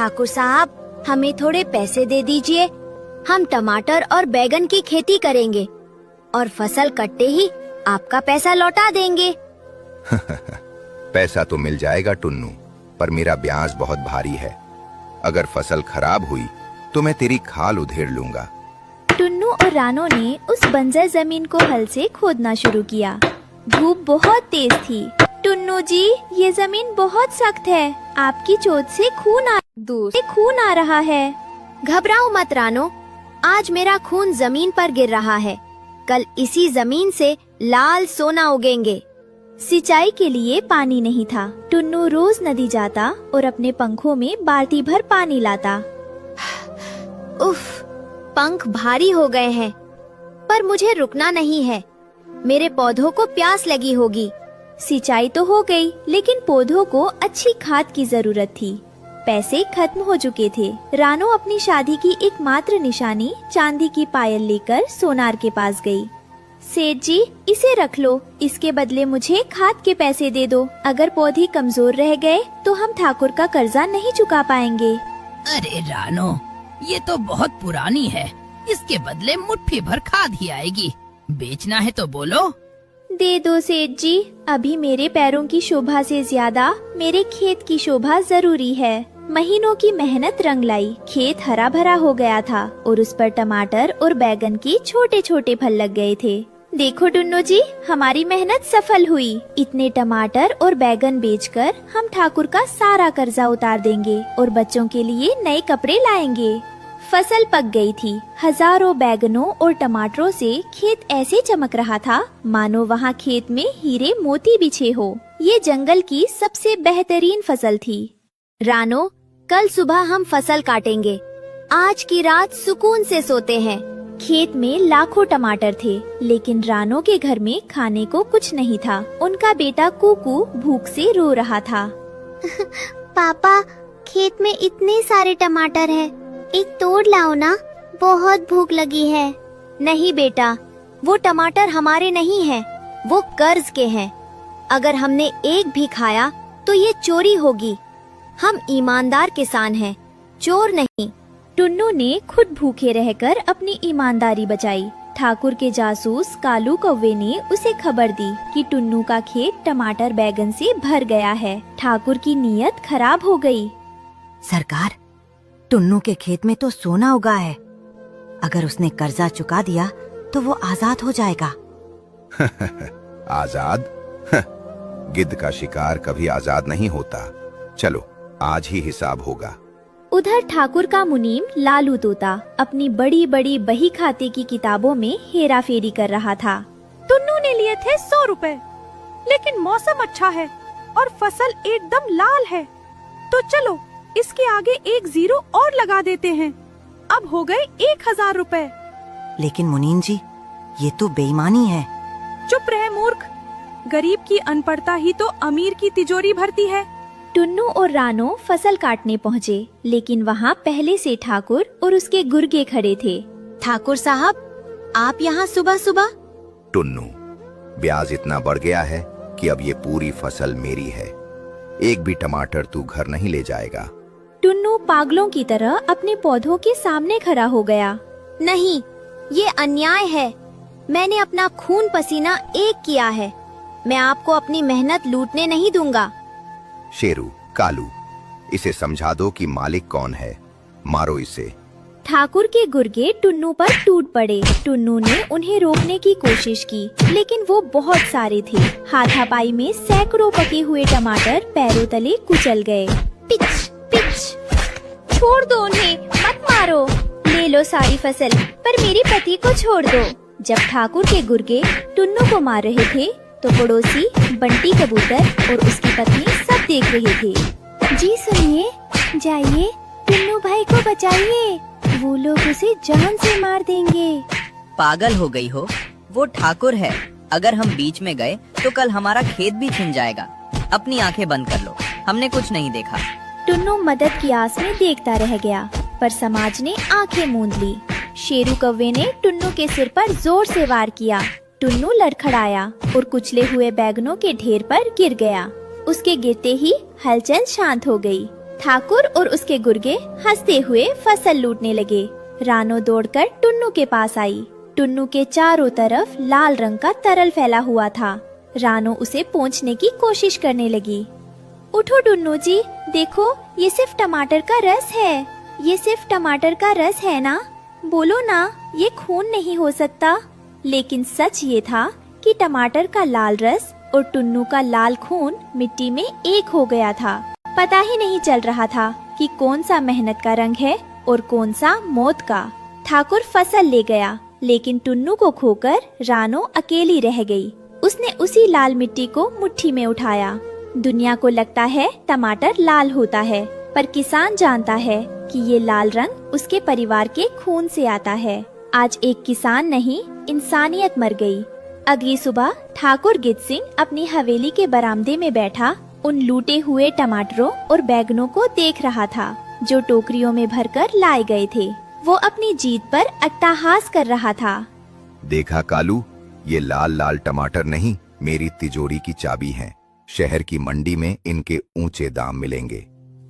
ठाकुर साहब, हमें थोड़े पैसे दे दीजिए। हम टमाटर और बैगन की खेती करेंगे और फसल कटते ही आपका पैसा लौटा देंगे। पैसा तो मिल जाएगा टुन्नू, पर मेरा ब्याज बहुत भारी है। अगर फसल खराब हुई तो मैं तेरी खाल उधेड़ लूंगा। टुन्नू और रानो ने उस बंजर जमीन को हल से खोदना शुरू किया। धूप बहुत तेज थी। टुन्नू जी, ये जमीन बहुत सख्त है, आपकी चोट से खून आ रहा है। घबराओ मत रानो, आज मेरा खून जमीन पर गिर रहा है। कल इसी जमीन से लाल सोना उगेंगे। सिंचाई के लिए पानी नहीं था। टुन्नू रोज नदी जाता और अपने पंखों में बाल्टी भर पानी लाता। उफ, पंख भारी हो गए हैं, पर मुझे रुकना नहीं है। मेरे पौधों को प्यास लगी होगी। सिंचाई तो हो गई, लेकिन पौधों को अच्छी खाद की जरूरत थी। पैसे खत्म हो चुके थे। रानो अपनी शादी की एकमात्र निशानी चांदी की पायल लेकर सोनार के पास गई। सेठ जी, इसे रख लो, इसके बदले मुझे खाद के पैसे दे दो। अगर पौधे कमजोर रह गए तो हम ठाकुर का कर्जा नहीं चुका पाएंगे। अरे रानो, ये तो बहुत पुरानी है, इसके बदले मुट्ठी भर खाद ही आएगी। बेचना है तो बोलो। दे दो सेठ जी, अभी मेरे पैरों की शोभा से ज्यादा मेरे खेत की शोभा जरूरी है। महीनों की मेहनत रंग लाई। खेत हरा भरा हो गया था और उस पर टमाटर और बैगन के छोटे छोटे फल लग गए थे। देखो टुन्नू जी, हमारी मेहनत सफल हुई। इतने टमाटर और बैगन बेचकर हम ठाकुर का सारा कर्जा उतार देंगे और बच्चों के लिए नए कपड़े लाएंगे। फसल पक गई थी। हजारों बैगनों और टमाटरों से खेत ऐसे चमक रहा था मानो वहाँ खेत में हीरे मोती बिछे हो। ये जंगल की सबसे बेहतरीन फसल थी। रानो, कल सुबह हम फसल काटेंगे। आज की रात सुकून से सोते हैं। खेत में लाखों टमाटर थे, लेकिन रानो के घर में खाने को कुछ नहीं था। उनका बेटा कुकू भूख से रो रहा था। पापा, खेत में इतने सारे टमाटर हैं, एक तोड़ लाओ ना, बहुत भूख लगी है। नहीं बेटा, वो टमाटर हमारे नहीं हैं, वो कर्ज के हैं। अगर हमने एक भी खाया तो ये चोरी होगी। हम ईमानदार किसान हैं, चोर नहीं। टुन्नू ने खुद भूखे रहकर अपनी ईमानदारी बचाई। ठाकुर के जासूस कालू कौवे ने उसे खबर दी कि टुन्नू का खेत टमाटर बैगन से भर गया है। ठाकुर की नीयत खराब हो गई। सरकार, टुन्नू के खेत में तो सोना उगा है। अगर उसने कर्जा चुका दिया तो वो आजाद हो जाएगा। आजाद? गिद्ध का शिकार कभी आजाद नहीं होता। चलो, आज ही हिसाब होगा। उधर ठाकुर का मुनीम लालू तोता अपनी बड़ी बड़ी बही खाते की किताबों में हेरा फेरी कर रहा था। टुन्नू ने लिए थे 100 रुपए, लेकिन मौसम अच्छा है और फसल एकदम लाल है, तो चलो इसके आगे एक जीरो और लगा देते हैं। अब हो गए 1000 रुपए। लेकिन मुनीम जी, ये तो बेईमानी है। चुप रहे मूर्ख, गरीब की अनपढ़ता ही तो अमीर की तिजोरी भरती है। टुन्नू और रानो फसल काटने पहुँचे, लेकिन वहाँ पहले से ठाकुर और उसके गुर्गे खड़े थे। ठाकुर साहब, आप यहाँ सुबह सुबह? टुन्नू, ब्याज इतना बढ़ गया है कि अब ये पूरी फसल मेरी है। एक भी टमाटर तू घर नहीं ले जाएगा। टुन्नू पागलों की तरह अपने पौधों के सामने खड़ा हो गया। नहीं, ये अन्याय है। मैंने अपना खून पसीना एक किया है। मैं आपको अपनी मेहनत लूटने नहीं दूंगा। शेरू, कालू, इसे समझा दो कि मालिक कौन है। मारो इसे। ठाकुर के गुर्गे टुन्नू पर टूट पड़े। टुन्नू ने उन्हें रोकने की कोशिश की, लेकिन वो बहुत सारे थे। हाथापाई में सैकड़ों पके हुए टमाटर पैरों तले कुचल गए। Pitch pitch. छोड़ दो उन्हें, मत मारो। ले लो सारी फसल, पर मेरे पति को छोड़ दो। जब ठाकुर के गुर्गे टुन्नू को मार रहे थे, तो पड़ोसी बंटी कबूतर और उसकी पत्नी सब देख रहे थे। जी सुनिए, जाइए टुन्नू भाई को बचाइए, वो लोग उसे जान से मार देंगे। पागल हो गई हो, वो ठाकुर है। अगर हम बीच में गए तो कल हमारा खेत भी छिन जाएगा। अपनी आंखें बंद कर लो, हमने कुछ नहीं देखा। टुन्नू मदद की आस में देखता रह गया, पर समाज ने आंखें मूंद ली। शेरू कौवे ने टुन्नू के सिर पर जोर से वार किया। टुन्नू लड़खड़ाया और कुचले हुए बैगनों के ढेर पर गिर गया। उसके गिरते ही हलचल शांत हो गई। ठाकुर और उसके गुर्गे हंसते हुए फसल लूटने लगे। रानो दौड़कर टुन्नू के पास आई। टुन्नू के चारों तरफ लाल रंग का तरल फैला हुआ था। रानो उसे पोंछने की कोशिश करने लगी। उठो टुन्नू जी, देखो ये सिर्फ टमाटर का रस है। ये सिर्फ टमाटर का रस है ना? बोलो ना, ये खून नहीं हो सकता। लेकिन सच ये था कि टमाटर का लाल रस और टुन्नू का लाल खून मिट्टी में एक हो गया था। पता ही नहीं चल रहा था कि कौन सा मेहनत का रंग है और कौन सा मौत का। ठाकुर फसल ले गया, लेकिन टुन्नू को खोकर रानो अकेली रह गई। उसने उसी लाल मिट्टी को मुट्ठी में उठाया। दुनिया को लगता है टमाटर लाल होता है, पर किसान जानता है कि ये लाल रंग उसके परिवार के खून से आता है। आज एक किसान नहीं, इंसानियत मर गई। अगली सुबह ठाकुर गिद्ध सिंह अपनी हवेली के बरामदे में बैठा उन लूटे हुए टमाटरों और बैगनों को देख रहा था, जो टोकरियों में भरकर लाए गए थे। वो अपनी जीत पर अट्टहास कर रहा था। देखा कालू, ये लाल लाल टमाटर नहीं, मेरी तिजोरी की चाबी हैं। शहर की मंडी में इनके ऊंचे दाम मिलेंगे।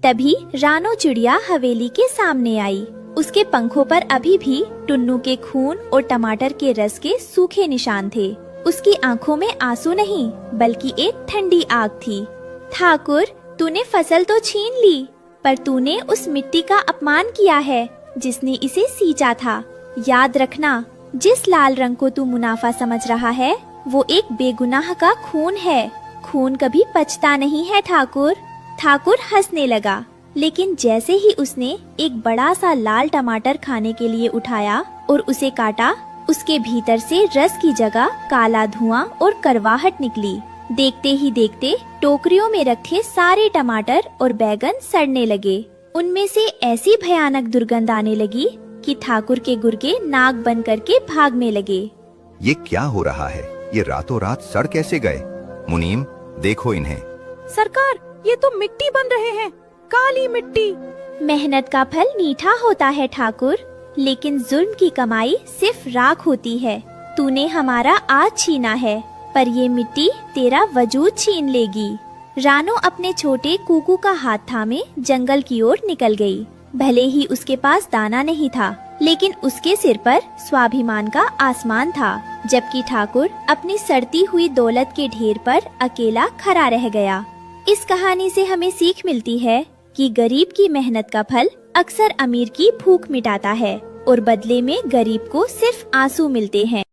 तभी रानो चिड़िया हवेली के सामने आई। उसके पंखों पर अभी भी टुन्नू के खून और टमाटर के रस के सूखे निशान थे। उसकी आंखों में आंसू नहीं, बल्कि एक ठंडी आग थी। ठाकुर, तूने फसल तो छीन ली, पर तूने उस मिट्टी का अपमान किया है जिसने इसे सींचा था। याद रखना, जिस लाल रंग को तू मुनाफा समझ रहा है, वो एक बेगुनाह का खून है। खून कभी पचता नहीं है ठाकुर। ठाकुर हंसने लगा, लेकिन जैसे ही उसने एक बड़ा सा लाल टमाटर खाने के लिए उठाया और उसे काटा, उसके भीतर से रस की जगह काला धुआं और करवाहट निकली। देखते ही देखते टोकरियों में रखे सारे टमाटर और बैगन सड़ने लगे। उनमें से ऐसी भयानक दुर्गंध आने लगी कि ठाकुर के गुर्गे नाक बंद करके भागने लगे। ये क्या हो रहा है? ये रातों रात सड़ कैसे गए? मुनीम, देखो इन्हें। सरकार, ये तो मिट्टी बन रहे हैं, काली मिट्टी। मेहनत का फल मीठा होता है ठाकुर, लेकिन जुल्म की कमाई सिर्फ राख होती है। तूने हमारा आज छीना है, पर ये मिट्टी तेरा वजूद छीन लेगी। रानो अपने छोटे कुकू का हाथ थामे जंगल की ओर निकल गई। भले ही उसके पास दाना नहीं था, लेकिन उसके सिर पर स्वाभिमान का आसमान था। जबकि ठाकुर अपनी सड़ती हुई दौलत के ढेर पर अकेला खड़ा रह गया। इस कहानी से हमें सीख मिलती है कि गरीब की मेहनत का फल अक्सर अमीर की भूख मिटाता है और बदले में गरीब को सिर्फ आंसू मिलते हैं।